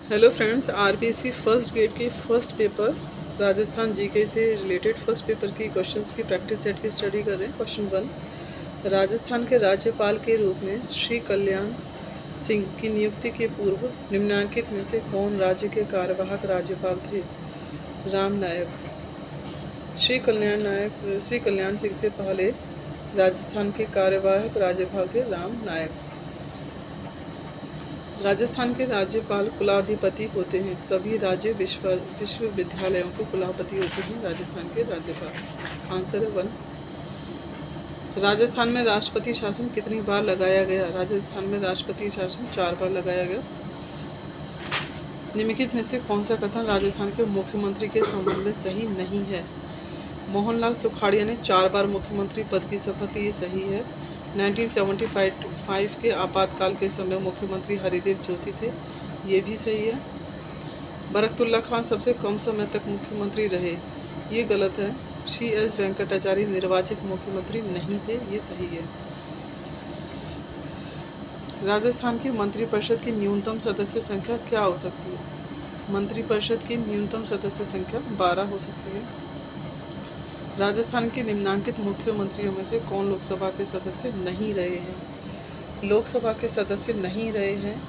Hello friends, RBC first grade के first paper Rajasthan GK से related first paper की questions की प्रैक्टिस सेट की स्टडी कर रहे हैं। क्वेश्चन 1, राजस्थान के राज्यपाल के रूप में श्री कल्याण सिंह की नियुक्ति के पूर्व निम्नलिखित में से कौन राज्य के कार्यवाहक राज्यपाल थे? राम नायक। श्री कल्याण सिंह से पहले राजस्थान के कार्यवाहक राज्यपाल थे राम नायक। राजस्थान के राज्यपाल कुलाधिपति होते हैं। सभी राज्य विश्वविद्यालयों के कुलाधिपति होते हैं राजस्थान के राज्यपाल। आंसर है 1। राजस्थान में राष्ट्रपति शासन कितनी बार लगाया गया? राजस्थान में राष्ट्रपति शासन 4 बार लगाया गया। निम्नलिखित में से कौन सा कथन राजस्थान के मुख्यमंत्री के संबंध में सही नहीं है? मोहनलाल सुखाड़िया ने 4 बार मुख्यमंत्री पद की शपथ ली, ये सही है। 1975 के आपातकाल के समय मुख्यमंत्री हरिदेव जोशी थे, ये भी सही है। बरकतुल्ला खान सबसे कम समय तक मुख्यमंत्री रहे, ये गलत है। CS वेंकटाचार्य निर्वाचित मुख्यमंत्री नहीं थे, ये सही है। राजस्थान की मंत्रिपरिषद की न्यूनतम सदस्य संख्या क्या हो सकती है? मंत्रिपरिषद की न्यूनतम सदस्य संख्या 12 हो सकती है। राजस्थान के निम्नांकित मुख्यमंत्रियों में से कौन लोकसभा के सदस्य नहीं रहे हैं? लोकसभा के सदस्य नहीं रहे हैं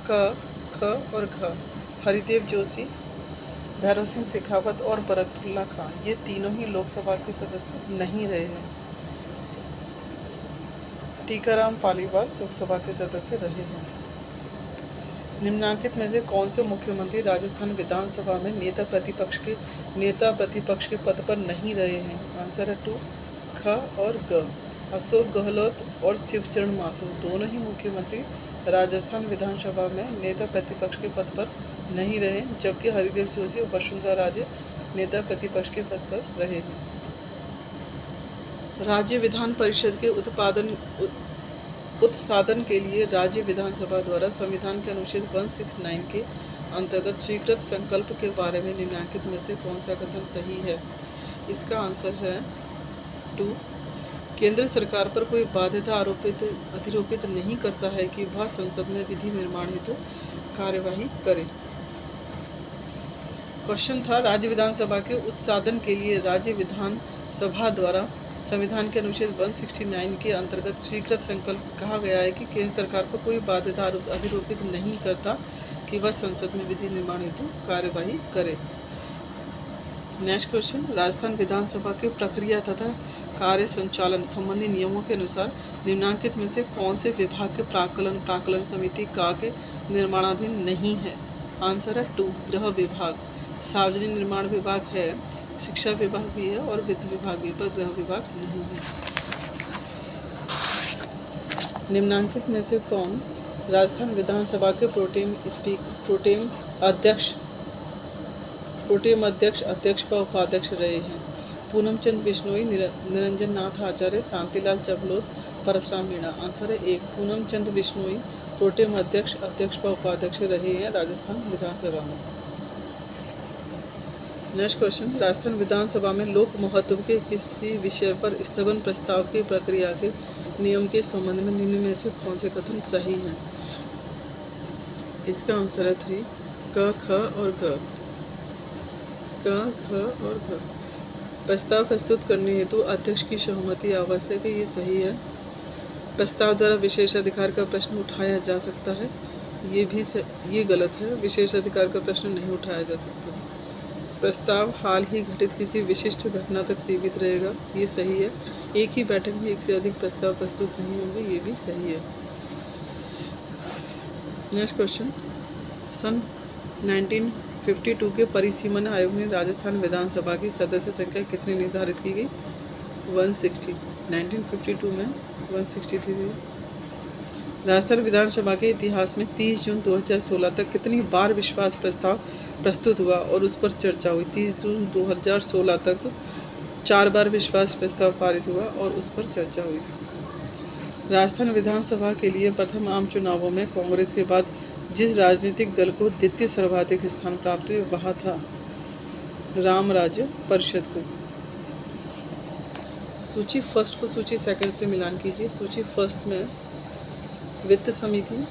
क, ख और घ। हरिदेव जोशी, भैरव सिंह शेखावत और बरकतुल्ला खान, ये तीनों ही लोकसभा के सदस्य नहीं रहे हैं। टीकाराम पालीवाल लोकसभा के सदस्य रहे हैं। निम्नांकित में से कौन से मुख्यमंत्री राजस्थान विधानसभा में नेता प्रतिपक्ष के पद पर नहीं रहे हैं? आंसर है 2, ख और ग। अशोक गहलोत और शिवचरण माथुर दोनों ही मुख्यमंत्री राजस्थान विधानसभा में नेता प्रतिपक्ष के पद पर नहीं रहे, जबकि हरिदेव जोशी और वसुंधरा राजे नेता प्रतिपक्ष के पद पर रहे हैं। राज्य विधान परिषद के उत्साधन के लिए राज्य विधानसभा द्वारा संविधान के अनुच्छेद 169 के अंतर्गत स्वीकृत संकल्प के बारे में निम्नलिखित में से कौन सा कथन सही है? इसका आंसर है 2। केंद्र सरकार पर कोई बाध्यता अधिरोपित नहीं करता है कि वह संसद में विधि निर्माण हेतु कार्यवाही करे। क्वेश्चन था, राज्य विधानसभा के उत्साधन के लिए राज्य विधानसभा द्वारा संविधान के अनुच्छेद 169 के अंतर्गत स्वीकृत संकल्प कहा गया है कि केंद्र सरकार को कोई बाध्यता अधिरोपित नहीं करता कि वह संसद में विधि निर्माण हेतु कार्यवाही करे। नेक्स्ट क्वेश्चन, राजस्थान विधानसभा की प्रक्रिया तथा कार्य संचालन संबंधी नियमों के अनुसार निम्नांकित में से कौन से विभाग के प्राक्कलन समिति का के निर्माणाधीन नहीं है? आंसर है 2, गृह विभाग। सार्वजनिक निर्माण विभाग है, शिक्षा विभाग भी है और वित्त विभाग भी, पर गृह विभाग नहीं है। निम्नांकित में से कौन राजस्थान विधानसभा के प्रोटेम अध्यक्ष व उपाध्यक्ष रहे हैं? पूनम चंद बिश्नोई, निरंजन नाथ आचार्य, शांतिलाल चबलोद, परशुराम मीणा। आंसर है 1, पूनम चंद बिश्नोई प्रोटेम अध्यक्ष व उपाध्यक्ष रहे हैं राजस्थान विधानसभा में। नेक्स्ट क्वेश्चन, राजस्थान विधानसभा में लोक महत्व के किसी विषय पर स्थगन प्रस्ताव की प्रक्रिया के नियम के संबंध में निम्न में से कौन से कथन सही हैं? इसका आंसर है 3, क, ख और ग। क, ख और घ। प्रस्ताव प्रस्तुत करने हेतु अध्यक्ष की सहमति आवश्यक है, ये सही है। प्रस्ताव द्वारा विशेषाधिकार का प्रश्न उठाया जा सकता है, ये गलत है। विशेषाधिकार का प्रश्न नहीं उठाया जा सकता। प्रस्ताव हाल ही घटित किसी विशिष्ट घटना तक सीमित रहेगा, ये सही है। एक ही बैठक में एक से अधिक प्रस्ताव प्रस्तुत नहीं होंगे, ये भी सही है। नेक्स्ट क्वेश्चन, सन 1952 के परिसीमन आयोग ने राजस्थान विधानसभा की सदस्य संख्या कितनी निर्धारित की गई? 160। 1952 में 160 थी। राजस्थान विधानसभा के इतिहास में 30 जून 2016 तक कितनी बार विश्वास प्रस्ताव प्रस्तुत हुआ और उस पर चर्चा हुई? 30 जून 2016 तक 4 बार विश्वास प्रस्ताव पारित हुआ और उस पर चर्चा हुई। राजस्थान विधानसभा के लिए प्रथम आम चुनावों में कांग्रेस के बाद जिस राजनीतिक दल को द्वितीय सर्वाधिक स्थान प्राप्त हुए वह था राम राज्य परिषद को। सूची फर्स्ट को सूची सेकंड से मिलान कीजिए। सूची फर्स्ट में वित्त समिति,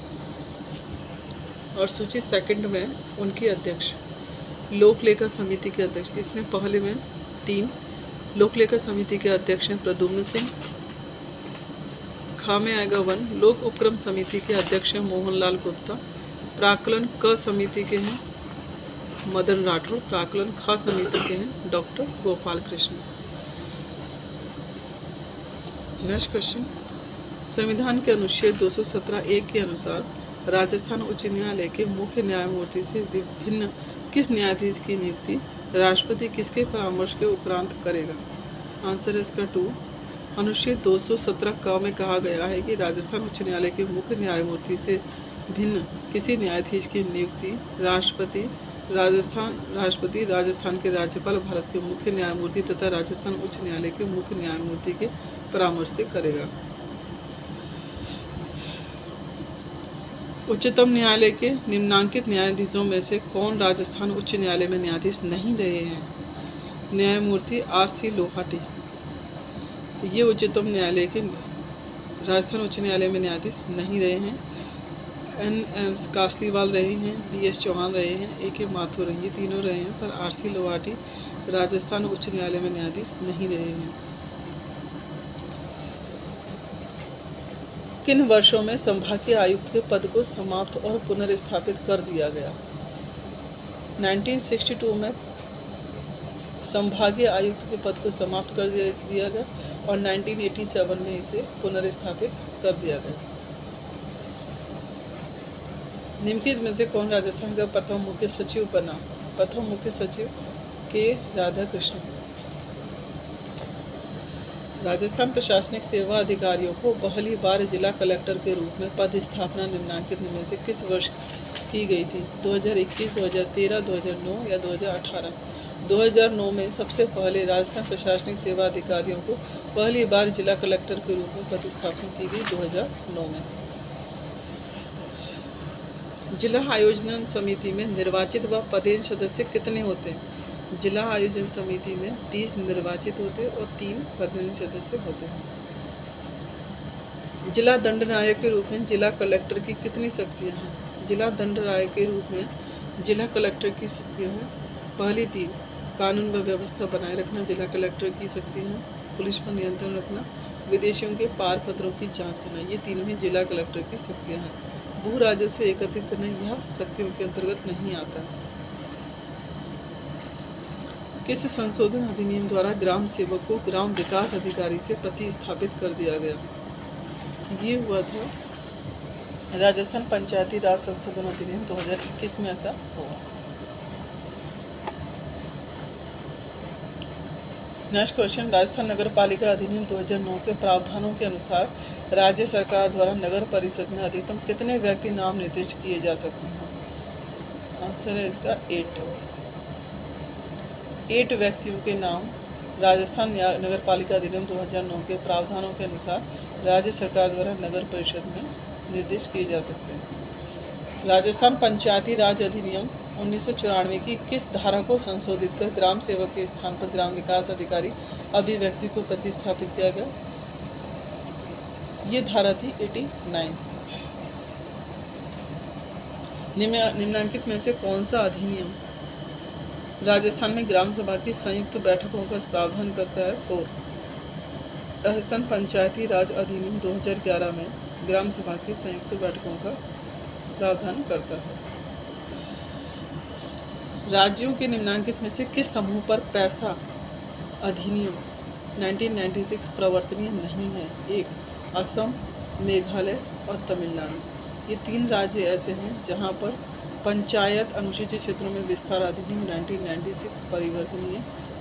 और सूची सेकंड में उनकी अध्यक्ष। लोक लेखा समिति के अध्यक्ष, इसमें पहले में 3 लोक लेखा समिति के अध्यक्ष हैं प्रद्युम्न सिंह। खा में आएगा 1 लोक उपक्रम समिति के अध्यक्ष हैं मोहनलाल गुप्ता। प्राक्कलन क समिति के हैं मदन राठौड़। प्राक्कलन ख समिति के हैं doctor Gopal Krishna. Next question, संविधान के अनुच्छेद 217(1) के अनुसार राजस्थान उच्च न्यायालय के मुख्य न्यायमूर्ति से विभिन्न किस न्यायाधीश की नियुक्ति राष्ट्रपति किसके परामर्श के उपरांत करेगा? आंसर है इसका 2। अनुच्छेद 217 क में कहा गया है कि राजस्थान उच्च न्यायालय के मुख्य न्यायमूर्ति से भिन्न किसी न्यायाधीश की नियुक्ति राष्ट्रपति राजस्थान के राज्यपाल भारत के मुख्य न्यायमूर्ति तथा राजस्थान उच्च न्यायालय के मुख्य न्यायमूर्ति के परामर्श से करेगा। उच्चतम न्यायालय के निम्नांकित न्यायाधीशों में से कौन राजस्थान उच्च न्यायालय में न्यायाधीश नहीं रहे हैं? न्यायमूर्ति R.C. लोहाटी, ये उच्चतम न्यायालय के राजस्थान उच्च न्यायालय में न्यायाधीश नहीं रहे हैं। N.S. कासलीवाल रहे हैं, B.S. चौहान रहे हैं, A.K. माथुर रहे, ये तीनों रहे हैं, पर R.C. लोहाटी राजस्थान उच्च न्यायालय में न्यायाधीश नहीं रहे हैं। किन वर्षों में संभागीय आयुक्त के पद को समाप्त और पुनर्स्थापित कर दिया गया? 1962 में संभागीय आयुक्त के पद को समाप्त कर दिया गया और 1987 में इसे पुनर्स्थापित कर दिया गया। निम्नलिखित में से कौन राजस्थान का प्रथम मुख्य सचिव बना? प्रथम मुख्य सचिव के राधाकृष्णन। राजस्थान प्रशासनिक सेवा अधिकारियों को पहली बार जिला कलेक्टर के रूप में पद स्थापना निम्नांकित में से किस वर्ष की गई थी? 2021, 2013, 2009 या 2018? 2009 में सबसे पहले राजस्थान प्रशासनिक सेवा अधिकारियों को पहली बार जिला कलेक्टर के रूप में पद स्थापना की गई 2009 में। जिला आयोजन समिति में निर्वाचित व पदेन सदस्य कितने होते हैं? जिला आयोजन समिति में 20 निर्वाचित होते और 3 पदेन सदस्य होते हैं। जिला दंडनायक के रूप में जिला कलेक्टर की कितनी शक्तियां हैं? जिला दंडनायक के रूप में जिला कलेक्टर की शक्तियां हैं पहली 3 कानून व व्यवस्था बनाए रखना जिला कलेक्टर की शक्ति है, पुलिस पर नियंत्रण रखना, विदेशियों के पार पत्रों की जांच करना, ये तीनों ही जिला कलेक्टर की शक्तियां हैं। भू राजस्व एकत्रित करना यह शक्तियों के अंतर्गत नहीं आता। किस संशोधन अधिनियम द्वारा ग्राम सेवक को ग्राम विकास अधिकारी से प्रतिस्थापित कर दिया गया? ये हुआ था राजस्थान पंचायती राज संशोधन अधिनियम 2021 में ऐसा हुआ। नेक्स्ट क्वेश्चन, राजस्थान नगर पालिका अधिनियम 2009 के प्रावधानों के अनुसार राज्य सरकार द्वारा नगर परिषद में अधिकतम कितने व्यक्ति नाम निर्दिष्ट किए जा सकते हैं? आंसर है इसका 8 व्यक्तियों के नाम राजस्थान नगर पालिका अधिनियम 2009 के प्रावधानों के अनुसार राज्य सरकार द्वारा नगर परिषद में निर्दिष्ट किए जा सकते हैं। राजस्थान पंचायती राज अधिनियम 1994 की किस धारा को संशोधित कर ग्राम सेवक के स्थान पर ग्राम विकास अधिकारी अभिव्यक्ति को प्रतिस्थापित किया गया? ये धारा थी 89। निम्नलिखित में से कौन सा अधिनियम राजस्थान में ग्राम सभा की संयुक्त बैठकों का प्रावधान करता है? 4 राजस्थान पंचायती राज अधिनियम 2011 में ग्राम सभा की संयुक्त बैठकों का प्रावधान करता है। राज्यों के निम्नलिखित में से किस समूह पर पैसा अधिनियम 1996 प्रवर्तनीय नहीं है? 1 असम, मेघालय और तमिलनाडु। ये 3 राज्य ऐसे हैं जहां पर पंचायत अनुसूचित क्षेत्रों में विस्तार अधिनियम 1996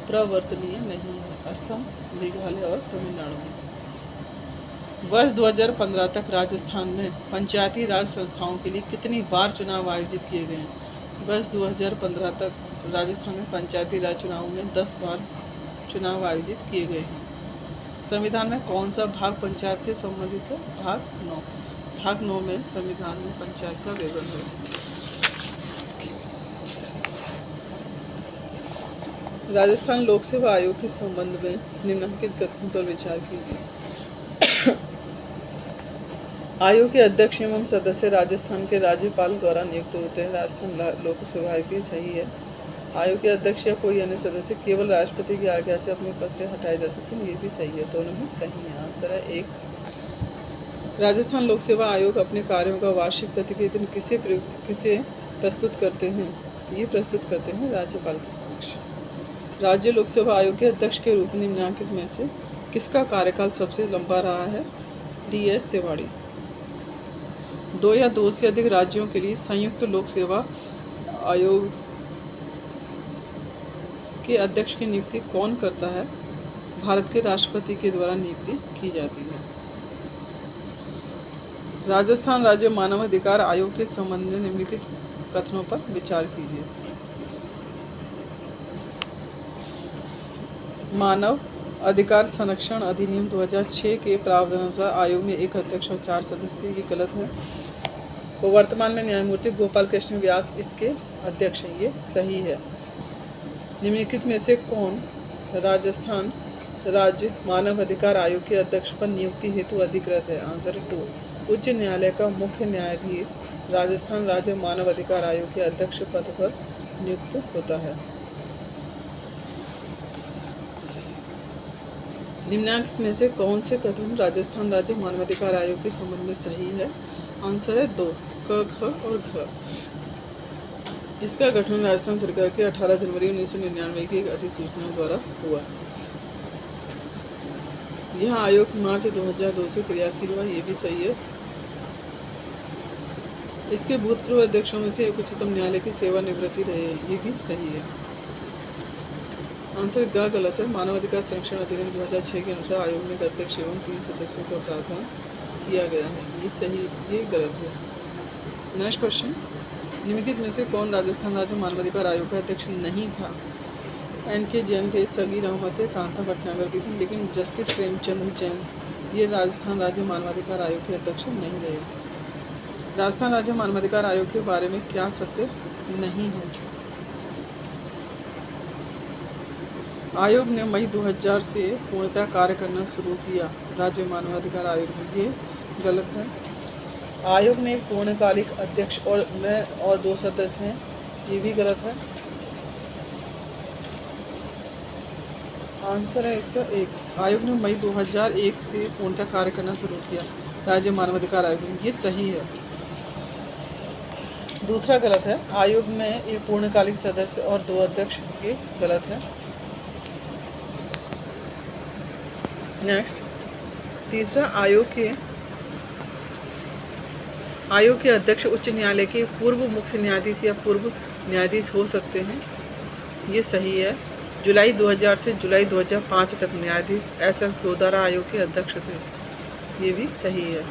प्रवर्तनीय नहीं है। असम, मेघालय और तमिलनाडु में। वर्ष 2015 तक राजस्थान में पंचायती राज संस्थाओं के लिए कितनी बार चुनाव आयोजित किए गए हैं? वर्ष 2015 तक राजस्थान में पंचायती राज चुनाव में 10 बार चुनाव आयोजित किए गए हैं। संविधान में कौन सा भाग पंचायत से संबंधित है? भाग 9। भाग 9 में संविधान में पंचायत का विवरण है। राजस्थान लोक सेवा आयोग के संबंध में निम्नलिखित कथनों पर विचार कीजिए। आयोग के अध्यक्ष एवं सदस्य राजस्थान के राज्यपाल द्वारा नियुक्त होते हैं। राजस्थान लोक सेवा आयोग, सही है। आयोग के अध्यक्ष या कोई अन्य सदस्य केवल राष्ट्रपति की आज्ञा से अपने पद से हटाए जा सकते हैं, ये भी सही है। दोनों ही सही है। आंसर है 1। राजस्थान लोक सेवा आयोग अपने कार्यों का वार्षिक प्रतिवेदन किसे प्रस्तुत करते हैं? ये प्रस्तुत करते हैं राज्यपाल के समक्ष। राज्य लोक सेवा आयोग के अध्यक्ष के रूप में निम्नलिखित में से किसका कार्यकाल सबसे लंबा रहा है? DS तिवारी। 2 या 2 से अधिक राज्यों के लिए संयुक्त लोक सेवा आयोग के अध्यक्ष की नियुक्ति कौन करता है? भारत के राष्ट्रपति के द्वारा नियुक्ति की जाती है। राजस्थान राज्य मानव अधिकार आयोग के संबंध में निम्नलिखित कथनों पर विचार कीजिए। मानव अधिकार संरक्षण अधिनियम 2006 के प्रावधानानुसार आयोग में 1 अध्यक्ष और 4 सदस्य थे, ये गलत है। वो वर्तमान में न्यायमूर्ति गोपाल कृष्ण व्यास इसके अध्यक्ष हैं, ये सही है। निम्नलिखित में से कौन राजस्थान राज्य मानव अधिकार आयोग के अध्यक्ष पर नियुक्ति हेतु अधिकृत है? आंसर 2। उच्च न्यायालय का मुख्य न्यायाधीश राजस्थान राज्य मानव अधिकार आयोग के अध्यक्ष पद पर नियुक्त होता है। निम्नलिखित में से कौन से कथन राजस्थान राज्य मानवाधिकार आयोग के संबंध में सही है? आंसर है 2, क, ख और घ। इसका गठन राजस्थान सरकार के 18 जनवरी 1999 की एक अधिसूचना द्वारा हुआ। यह आयोग मार्च 2002 से क्रियाशील हुआ, ये भी सही है। इसके भूतपूर्व अध्यक्षों में से एक उच्चतम न्यायालय की सेवानिवृत्ति रहे, ये भी सही है। आंसर ग गलत है। मानवाधिकार संरक्षण अधिनियम 2006 के अनुसार आयोग में एक अध्यक्ष एवं 3 सदस्यों का प्रावधान किया गया है, ये सही, ये गलत है। नेक्स्ट क्वेश्चन, निम्नलिखित में से कौन राजस्थान राज्य मानवाधिकार आयोग का अध्यक्ष नहीं था? NK जैन थे, सगीर अहमद थे, कांता भटनागर भी थी, लेकिन जस्टिस प्रेमचंद जैन ये राजस्थान राज्य मानवाधिकार आयोग के अध्यक्ष नहीं रहे। राजस्थान राज्य मानवाधिकार आयोग के बारे में क्या सत्य नहीं है? आयोग ने मई 2000 से पूर्णतः कार्य करना शुरू किया। राज्य मानवाधिकार आयोग में, ये गलत है। आयोग ने एक पूर्णकालिक अध्यक्ष और 2 सदस्य हैं, ये भी गलत है। आंसर है इसका 1। आयोग ने मई 2001 से पूर्णतः कार्य करना शुरू किया राज्य मानवाधिकार आयोग में, ये सही है। दूसरा गलत है। आयोग में एक पूर्णकालिक सदस्य और 2 अध्यक्ष, ये गलत है। नेक्स्ट, तीसरा, आयोग के अध्यक्ष उच्च न्यायालय के पूर्व मुख्य न्यायाधीश या पूर्व न्यायाधीश हो सकते हैं, ये सही है। जुलाई 2000 से जुलाई 2005 तक न्यायाधीश SS गोदारा आयोग के अध्यक्ष थे, ये भी सही है।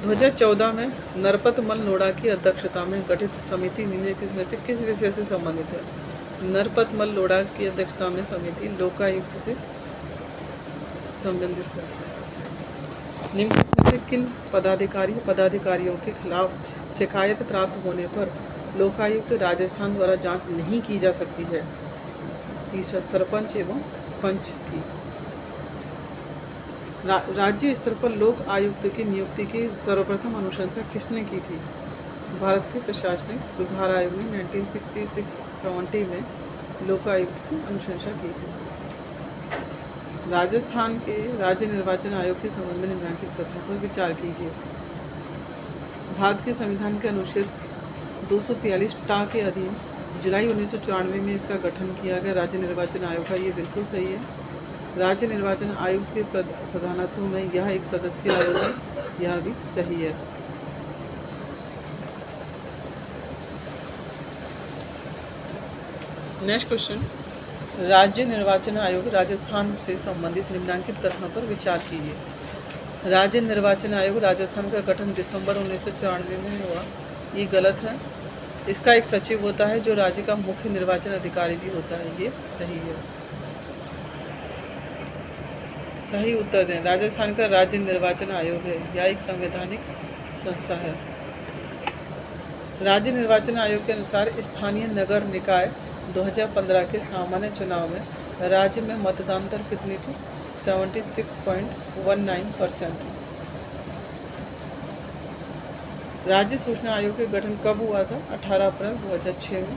2014 में नरपत मल नोडा की अध्यक्षता में गठित समिति निम्नलिखित में से किस विषय से संबंधित है? नरपत मल नोडा की अध्यक्षता में समिति लोकायुक्त से संबंधित है। निम्नलिखित में से किन पदाधिकारियों के खिलाफ शिकायत प्राप्त होने पर लोकायुक्त राजस्थान द्वारा जांच नहीं की जा सकती है? तीसरा, सरपंच एवं पंच की। राज्य स्तर पर लोक आयुक्त की नियुक्ति की सर्वप्रथम अनुशंसा किसने की थी? भारत के प्रशासनिक सुधार आयोग ने 1966-70 में लोकायुक्त की अनुशंसा की थी। राजस्थान के राज्य निर्वाचन आयोग के संबंध में निम्नलिखित कथनों पर विचार कीजिए। भारत के संविधान के अनुच्छेद 243 टा के अधीन जुलाई 1994 में इसका गठन किया गया राज्य निर्वाचन आयोग का, ये बिल्कुल सही है। राज्य निर्वाचन आयुक्त के प्रधानत्व में यह एक सदस्यीय आयोग है, यह भी सही है। नेक्स्ट क्वेश्चन, राज्य निर्वाचन आयोग राजस्थान से संबंधित निम्नलिखित कथनों पर विचार कीजिए। राज्य निर्वाचन आयोग राजस्थान का गठन दिसंबर 1994 में हुआ, ये गलत है। इसका एक सचिव होता है जो राज्य का मुख्य निर्वाचन अधिकारी भी होता है, ये सही है। सही उत्तर दें। राजस्थान का राज्य निर्वाचन आयोग है, यह एक संवैधानिक संस्था है। राज्य निर्वाचन आयोग के अनुसार स्थानीय नगर निकाय 2015 के सामान्य चुनाव में राज्य में मतदान दर कितनी थी? 76.19%। राज्य सूचना आयोग के गठन कब हुआ था? 18 अप्रैल 2006 में।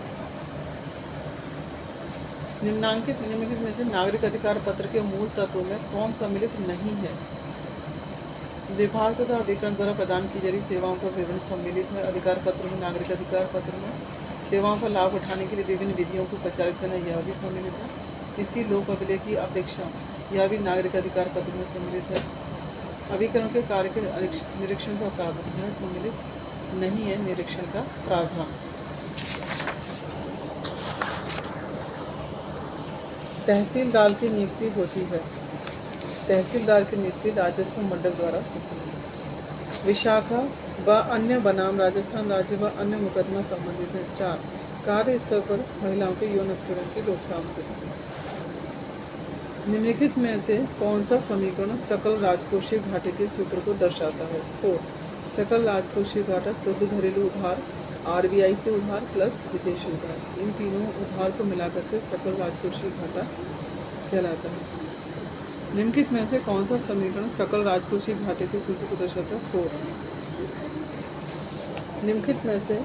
निम्नलिखित में से नागरिक अधिकार पत्र के मूल तत्वों में कौन सम्मिलित नहीं है? विभाग तथा अभिकरण द्वारा प्रदान की जा रही सेवाओं का विवरण सम्मिलित है। अधिकार पत्र में नागरिक अधिकार पत्र में सेवाओं का लाभ उठाने के लिए विभिन्न विधियों को प्रचारित करना यह भी सम्मिलित है। किसी लोक अभिलेख की अपेक्षा यह भी नागरिक अधिकार पत्र में सम्मिलित है। अभिकरण के कार्य के निरीक्षण का प्रावधान यह सम्मिलित नहीं है। निरीक्षण का प्रावधान। तहसीलदार की नियुक्ति होती है। तहसीलदार की नियुक्ति राजस्व मंडल द्वारा होती है। विशाखा व अन्य बनाम राजस्थान राज्य व अन्य मुकदमा संबंधित है। 4 कार्य स्थल पर महिलाओं के यौन उत्पीड़न की रोकथाम से। निम्नलिखित में से कौन सा समीकरण सकल राजकोषीय घाटे के सूत्र को दर्शाता है? 4 सकल राजकोषीय घाटा शुद्ध घरेलू उधार, RBI से उधार प्लस विदेशी उधार, इन तीनों उधार को मिलाकर के सकल राजकोषीय घाटा कहलाता है। निम्नलिखित में से कौन सा समीकरण सकल राजकोषीय घाटे के सूत्र को दर्शाता है? 4 निम्नलिखित में से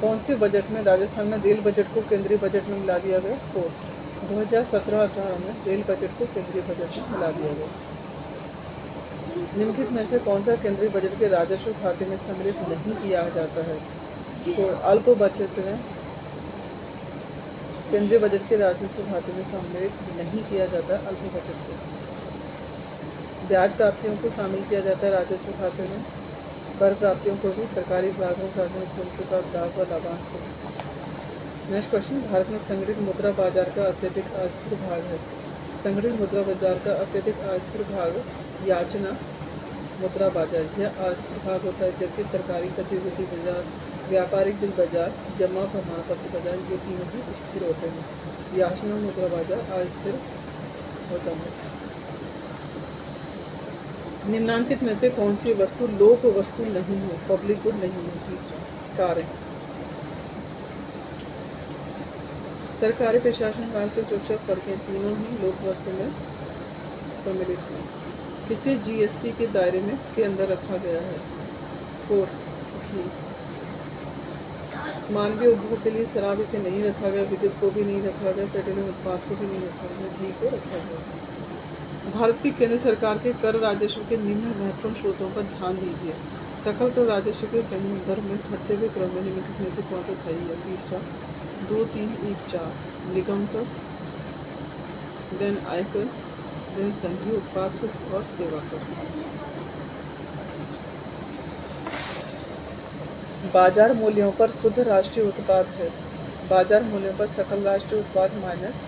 कौन से बजट में राजस्थान में रेल बजट को केंद्रीय बजट में मिला दिया गया? 4 2017-18 में रेल बजट को केंद्रीय बजट में मिला दिया गया। निम्नलिखित में से कौन सा केंद्रीय बजट के राजस्व खाते में सम्मिलित नहीं किया जाता है? तो अल्प बचत में केंद्रीय बजट के राजस्व खाते में सम्मिलित नहीं किया जाता अल्प बचत को। ब्याज प्राप्तियों को शामिल किया जाता है राजस्व खाते में। कर प्राप्तियों को भी, सरकारी विभागों सार्वजनिक रूप से प्राप्त लाभ व लाभांश को। नेक्स्ट क्वेश्चन, भारत में संगठित मुद्रा बाजार का अत्यधिक अस्थिर भाग है। संगठित मुद्रा बाजार का अत्यधिक अस्थिर भाग याचना मुद्रा बाजार यह अस्थिर भाग होता है, जबकि सरकारी प्रतिभूति बाजार, व्यापारिक बिल बाजार, जमा प्रमाण पत्र बाजार ये तीनों ही स्थिर होते हैं। याचना मुद्रा बाजार अस्थिर होता है। निम्नलिखित में से कौन सी वस्तु लोक वस्तु नहीं है, पब्लिक गुड नहीं है? 3 कार्य। सरकारी प्रशासन, राष्ट्रीय सुरक्षा, सड़कें तीनों ही लोक वस्तु में सम्मिलित हैं। किसी GST के दायरे में के अंदर रखा गया है? 4 घी। मानवीय उपभोग के लिए शराब इसे नहीं रखा गया, विद्युत को भी नहीं रखा गया, पेट्रोलियम उत्पाद को भी नहीं रखा गया, घी को रखा गया। भारत की केंद्र सरकार के कर राजस्व के निम्न महत्वपूर्ण स्रोतों पर ध्यान दीजिए। सकल कर राजस्व के संदर्भ में घटते हुए क्रम में निम्नलिखित में से कौन सा सही है? 3 2 3 1 4 निगम कर, देन आयकर, देन संघीय उत्पाद शुल्क और सेवा कर। बाजार मूल्यों पर शुद्ध राष्ट्रीय उत्पाद है। बाजार मूल्यों पर सकल राष्ट्रीय उत्पाद माइनस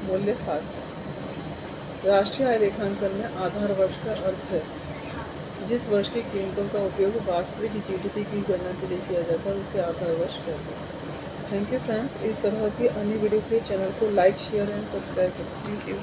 मूल्य ह्रास। राष्ट्रीय आय लेखांकन में आधार वर्ष का अर्थ है जिस वर्ष की कीमतों का उपयोग वास्तविक GDP की गणना के लिए किया जाता है उसे आधार वर्ष कहते हैं। Thank you friends. इस तरह की अन्य वीडियो के लिए चैनल को लाइक, शेयर एंड सब्सक्राइब करें। Thank you.